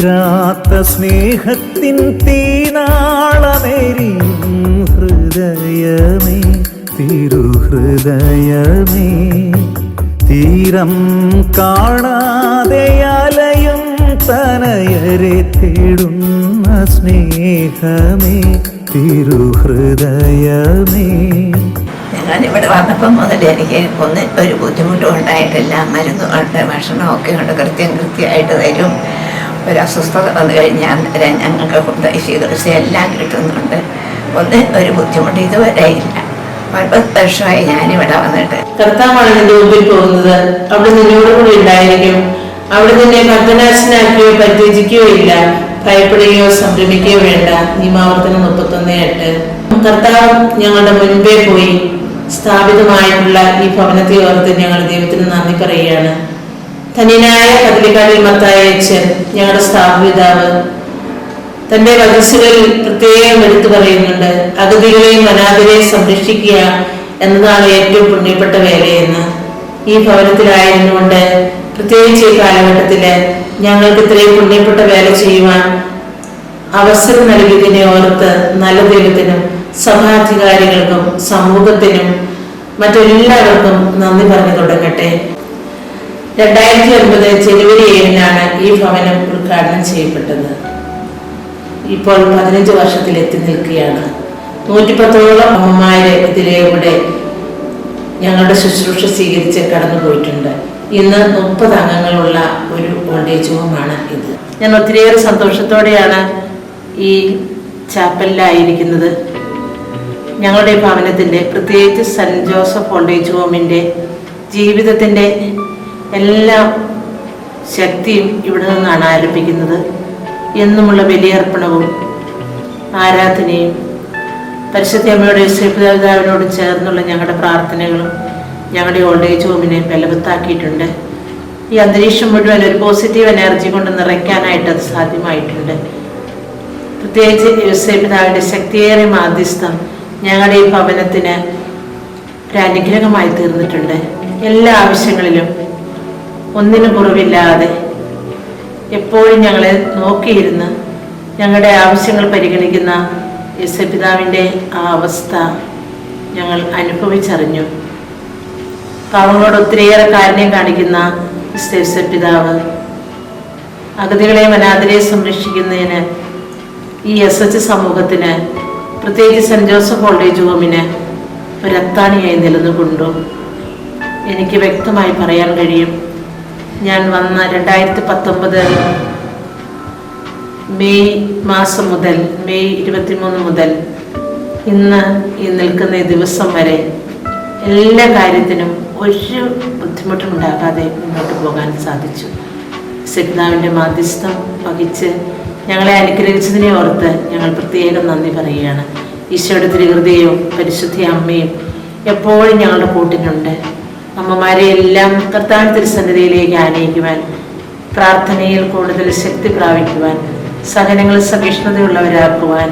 തീരാത്ത സ്നേഹത്തിൻ തീനാളമേരിയും ഹൃദയമേ, തിരുഹൃദയമേ, തീരം കാണാതെ അലയും തനയരെ തേടുന്ന സ്നേഹമേ, തിരുഹൃദയമേ. ഞാനിവിടെ വന്നപ്പം മുതൽ എനിക്ക് ഒരു ബുദ്ധിമുട്ടും ഉണ്ടായിട്ടില്ല. മരുന്നുണ്ട്, ഭക്ഷണമൊക്കെ ഉണ്ട്, കൃത്യമായിട്ട് തരും. ഒരു അസ്വസ്ഥത വന്നു കഴിഞ്ഞാൽ ഞങ്ങൾക്ക് ചികിത്സ എല്ലാം കിട്ടുന്നുണ്ട്. ഒരു ബുദ്ധിമുട്ട് ഇതുവരെ ഇല്ല. 9 വർഷമായി ഞാനിവിടെ വന്നിട്ട്. കർത്താവാണ് നിന്റെ മുമ്പിൽ പോകുന്നത്, അവിടെ നിന്നോട് കൂടി ഉണ്ടായിരിക്കും. അവിടെ നിന്നെ ബന്ധനാശനാക്കുകയോ പരിത്യജിക്കുകയോ ഇല്ല. ഭയപ്പെടുകയോ സംരംഭിക്കുകയോ വേണ്ട. നിയമാവർത്തനം 31:8. കർത്താവ് ഞങ്ങളുടെ മുൻപേ പോയി സ്ഥാപിതമായിട്ടുള്ള ഈ ഭവനത്തെ ഓർത്ത് ഞങ്ങൾ ദൈവത്തിന് നന്ദി പറയുകയാണ്. ധന്യനായ കദലിക്കാട്ടിൽ മത്തായി അച്ഛൻ, ഞങ്ങളുടെ സ്ഥാപിതാവ്, തന്റെ വചസ്സുകളിൽ പ്രത്യേകം എടുത്തു പറയുന്നുണ്ട്, അഗതികളെയും അനാഥരെയും സംരക്ഷിക്കുക എന്നതാണ് ഏറ്റവും പുണ്യപ്പെട്ട വേലയെന്ന്. ഈ ഭവനത്തിലായിരുന്നുകൊണ്ട് പ്രത്യേകിച്ച് ഈ കാലഘട്ടത്തില് ഞങ്ങൾക്ക് ഇത്രയും പുണ്യപ്പെട്ട വേല ചെയ്യുവാൻ അവസരം നൽകിയതിനെ ഓർത്ത് നല്ല ദൈവത്തിനും സഭാധികാരികൾക്കും സമൂഹത്തിനും മറ്റെല്ലാവർക്കും നന്ദി പറഞ്ഞു തുടങ്ങട്ടെ. 2009 ജനുവരി 7-നാണ് ഈ ഭവനം ഉദ്ഘാടനം ചെയ്യപ്പെട്ടത്. ഇപ്പോൾ 15 വർഷത്തിലെത്തി നിൽക്കുകയാണ്. 110ഓളം അമ്മമാര് ഇതിലൂടെ ഞങ്ങളുടെ ശുശ്രൂഷ സ്വീകരിച്ച് കടന്നുപോയിട്ടുണ്ട്. ഇന്ന് 30 അംഗങ്ങളുള്ള ഒരു ഓൾഡേജ് ഹോമാണ് ഇത്. ഞാൻ ഒത്തിരിയേറെ സന്തോഷത്തോടെയാണ് ഈ ചാപ്പലിലായിരിക്കുന്നത്. ഞങ്ങളുടെ ഭവനത്തിൻ്റെ, പ്രത്യേകിച്ച് സെൻറ്റ് ജോസഫ് ഓൾഡേജ് ഹോമിൻ്റെ ജീവിതത്തിൻ്റെ എല്ലാ ശക്തിയും ഇവിടെ നിന്നാണ് ആരംഭിക്കുന്നത്. എന്നുമുള്ള ബലിയർപ്പണവും ആരാധനയും പരിശുദ്ധ അമ്മയുടെ യേശുപിതാവിനോട് ചേർന്നുള്ള ഞങ്ങളുടെ പ്രാർത്ഥനകളും ഞങ്ങളുടെ ഓൾഡേജ് ഹോമിനെ ബലവത്താക്കിയിട്ടുണ്ട്. ഈ അന്തരീക്ഷം മുഴുവൻ ഒരു പോസിറ്റീവ് എനർജി കൊണ്ട് നിറയ്ക്കാനായിട്ട് അത് സാധ്യമായിട്ടുണ്ട്. പ്രത്യേകിച്ച് യേശുപിതാവിൻ്റെ ശക്തിയേറിയ മാധ്യസ്ഥം ഞങ്ങളുടെ ഈ ഭവനത്തിന് ഒരു അനുഗ്രഹമായി തീർന്നിട്ടുണ്ട്. എല്ലാ ആവശ്യങ്ങളിലും ഒന്നിനും കുറവില്ലാതെ എപ്പോഴും ഞങ്ങളെ നോക്കിയിരുന്ന് ഞങ്ങളുടെ ആവശ്യങ്ങൾ പരിഗണിക്കുന്ന യേശുപിതാവിൻ്റെ ആ അവസ്ഥ ഞങ്ങൾ അനുഭവിച്ചറിഞ്ഞു. പാവങ്ങളോട് ഒത്തിരിയേറെ കാരുണ്യം കാണിക്കുന്ന യേശുപിതാവ് അഗതികളെയും അനാഥരെയും സംരക്ഷിക്കുന്നതിന് ഈ SH സമൂഹത്തിന്, പ്രത്യേകിച്ച് സെൻറ്റ് ജോസഫ് ഓൾഡേജ് ഹോമിന് ഒരു അത്താണിയായി നിലനിൽക്കൊണ്ടു. എനിക്ക് വ്യക്തമായി പറയാൻ കഴിയും. ഞാൻ വന്ന 2019 മെയ് മാസം മുതൽ, മെയ് 23 മുതൽ ഇന്ന് ഈ നിൽക്കുന്ന ഈ ദിവസം വരെ എല്ലാ കാര്യത്തിനും ഒരു ബുദ്ധിമുട്ടും ഉണ്ടാകാതെ മുന്നോട്ട് പോകാൻ സാധിച്ചു. യേശുപിതാവിൻ്റെ മാധ്യസ്ഥം വഹിച്ച് ഞങ്ങളെ അനുഗ്രഹിച്ചതിനെ ഓർത്ത് ഞങ്ങൾ പ്രത്യേകം നന്ദി പറയുകയാണ്. ഈശോയുടെ തിരുഹൃദയവും പരിശുദ്ധ അമ്മയും എപ്പോഴും ഞങ്ങളുടെ കൂട്ടിനുണ്ട്. അമ്മമാരെ എല്ലാം കർത്താവിന്റെ തിരുസന്നിധിയിലേക്ക് ആനയിക്കുവാൻ, പ്രാർത്ഥനയിൽ കൂടുതൽ ശക്തി പ്രാപിക്കുവാൻ, സഹനങ്ങളിൽ സഹിഷ്ണുതയുള്ളവരാക്കുവാൻ,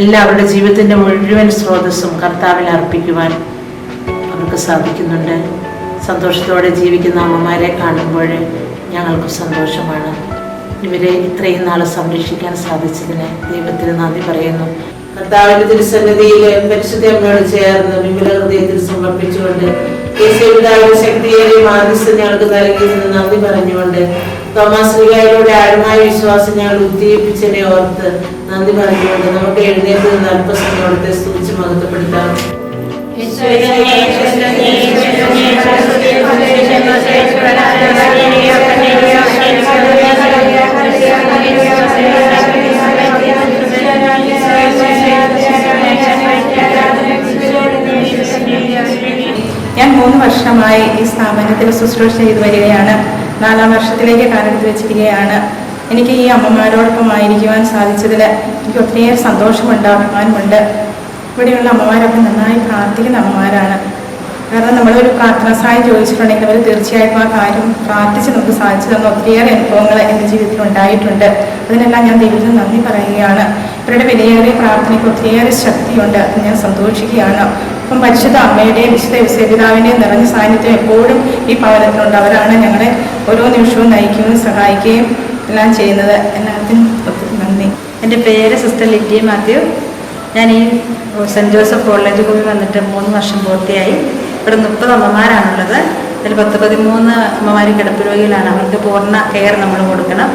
എല്ലാവരുടെ ജീവിതത്തിൻ്റെ മുഴുവൻ സ്രോതസ്സും കർത്താവിൽ അർപ്പിക്കുവാൻ അവർക്ക് സാധിക്കുന്നുണ്ട്. സന്തോഷത്തോടെ ജീവിക്കുന്ന അമ്മമാരെ കാണുമ്പോൾ ഞങ്ങൾക്ക് സന്തോഷമാണ്. ഇവരെ ഇത്രയും നാൾ സംരക്ഷിക്കാൻ സാധിച്ചതിന് ദൈവത്തിന് നന്ദി പറയുന്നു. കർത്താവിന്റെ തിരുസന്നിധിയിൽ പരിശുദ്ധ അമ്മയോട് ചേർന്ന് വിമല ഹൃദയത്തിൽ സമർപ്പിച്ചുകൊണ്ട് യേശുപിതാവിന്റെ ശക്തിയേറിയ മാധ്യസ്ഥം ഞങ്ങൾക്ക് നൽകിയതിന് നന്ദി പറഞ്ഞുകൊണ്ട് തോമാസ് ശ്ലീഹായിലൂടെ ആഴമായ വിശ്വാസം ഞങ്ങൾ ഉദ്ദീപിച്ചതിനെ ഓർത്ത് നന്ദി പറഞ്ഞുകൊണ്ട് നമുക്ക് എഴുന്നേറ്റ് നിന്ന് അല്പസമയം അവിടുത്തെ സ്തുതിച്ച് മഹത്വപ്പെടുത്താം. ഞാൻ 3 വർഷമായി ഈ സ്ഥാപനത്തിൽ ശുശ്രൂഷ ചെയ്തു വരികയാണ്. 4ാം വർഷത്തിലേക്ക് കാലെടുത്ത് വെച്ചിരിക്കുകയാണ്. എനിക്ക് ഈ അമ്മമാരോടൊപ്പം ആയിരിക്കുവാൻ സാധിച്ചതിൽ എനിക്ക് ഒത്തിരിയേറെ സന്തോഷമുണ്ട്, അഭിമാനമുണ്ട്. ഇവിടെയുള്ള അമ്മമാരൊക്കെ നന്നായി പ്രാർത്ഥിക്കുന്ന അമ്മമാരാണ്. കാരണം നമ്മളൊരു പ്രാർത്ഥന സഹായം ചോദിച്ചിട്ടുണ്ടെങ്കിൽ അവർ തീർച്ചയായിട്ടും ആ കാര്യം പ്രാർത്ഥിച്ച് നമുക്ക് സാധിച്ചു തന്ന ഒത്തിരിയേറെ അനുഭവങ്ങൾ എൻ്റെ ജീവിതത്തിൽ ഉണ്ടായിട്ടുണ്ട്. അതിനെല്ലാം ഞാൻ ദൈവത്തിന് നന്ദി പറയുകയാണ്. ഇവരുടെ വിലയേറിയ പ്രാർത്ഥനയ്ക്ക് ഒത്തിരിയേറെ ശക്തിയുണ്ട്. അത് ഞാൻ സന്തോഷിക്കുകയാണ്. അപ്പം പരിശുദ്ധ അമ്മയുടെയും വിശുദ്ധ യേശുപിതാവിൻ്റെയും നിറഞ്ഞ സാന്നിധ്യം എപ്പോഴും ഈ ഭവനത്തിലുണ്ട്. അവരാണ് ഞങ്ങളെ ഓരോ നിമിഷവും നയിക്കുകയും സഹായിക്കുകയും എല്ലാം ചെയ്യുന്നത്. എല്ലാത്തിനും ഒത്തിരി നന്ദി. എൻ്റെ പേര് സിസ്റ്റർ ലിറ്റി മാത്യു. ഞാൻ ഈ സെൻറ്റ് ജോസഫ് കോളേജ് കൂടി വന്നിട്ട് 3 വർഷം പൂർത്തിയായി. ഇവിടെ 30 അമ്മമാരാണുള്ളത്. അതിൽ 13 അമ്മമാർ കിടപ്പ് രോഗികളാണ്. അവർക്ക് പൂർണ്ണ കെയർ നമ്മൾ കൊടുക്കണം.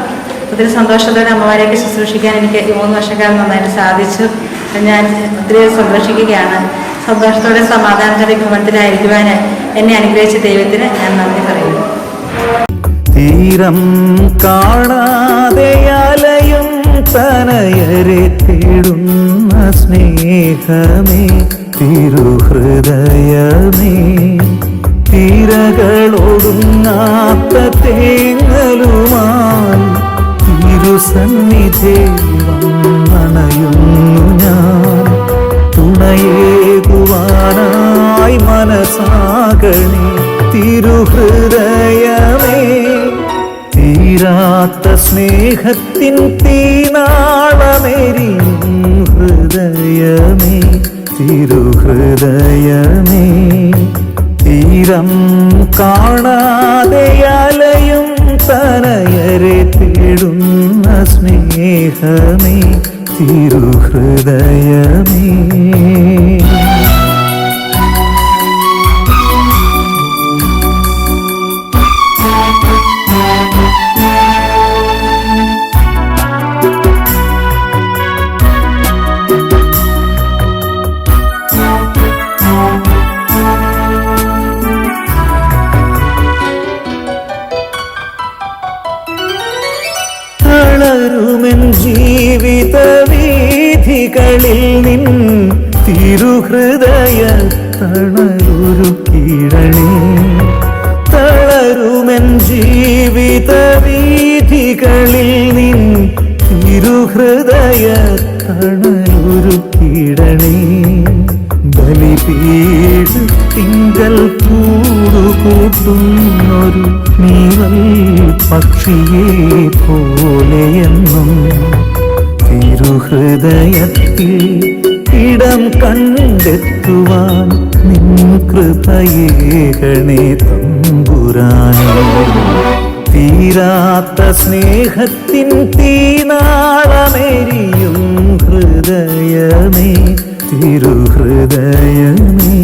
ഒത്തിരി സന്തോഷത്തോടെ അമ്മമാരെയൊക്കെ ശുശ്രൂഷിക്കാൻ എനിക്ക് ഈ 3 വർഷക്കാലം നന്നായിട്ട് സാധിച്ചു. ഞാൻ ഒത്തിരി സന്തോഷിക്കുകയാണ്. സന്തോഷത്തോടെ സമാധാനത്തോടെ ഭവനത്തിലായിരിക്കുവാൻ എന്നെ അനുഗ്രഹിച്ച ദൈവത്തിന് ഞാൻ നന്ദി പറയുന്നു. തീരം കാണാതെ അലയും തനയരെ തേടുന്ന സ്നേഹമേ, തിരുഹൃദയമേ, തിരകളൊടുങ്ങാത്ത തേങ്ങലുമായി തിരുസന്നിധി വന്നണയുന്നു ഞാൻ. തുണയേകുവാനായി മനസ്സാകണേ തിരുഹൃദയമേ, തീരാത്ത സ്നേഹത്തിൻ തീനാളമെരിയും ഹൃദയമേ, തിരുഹൃദയമേ, തീരം കാണാതെ അലയും തനയരെ തേടുന്ന സ്നേഹമേ, തിരുഹൃദയമേ. തളരുമെൻ ജീവിത വീഥികളിൽ നിൻ തിരുഹൃദയ തണലൊരുക്കിടണേ. തളരുമെൻ ജീവിത വീഥികളിൽ നിൻ തിരുഹൃദയ തണലൊരുക്കിടണേ. ബലിപീഠത്തിങ്കൽ കൂടുകൂട്ടുന്നൊരു നീവൽ പക്ഷിയെ പോലെയെന്നും തിരുഹൃദയത്തിൽ ഇടം കണ്ടെത്തുവാൻ നിൻ കൃപയേകണേ തമ്പുരാനേ. തീരാത്ത സ്നേഹത്തിൻ തീനാളമെരിയും ഹൃദയമേ, തിരുഹൃദയമേ.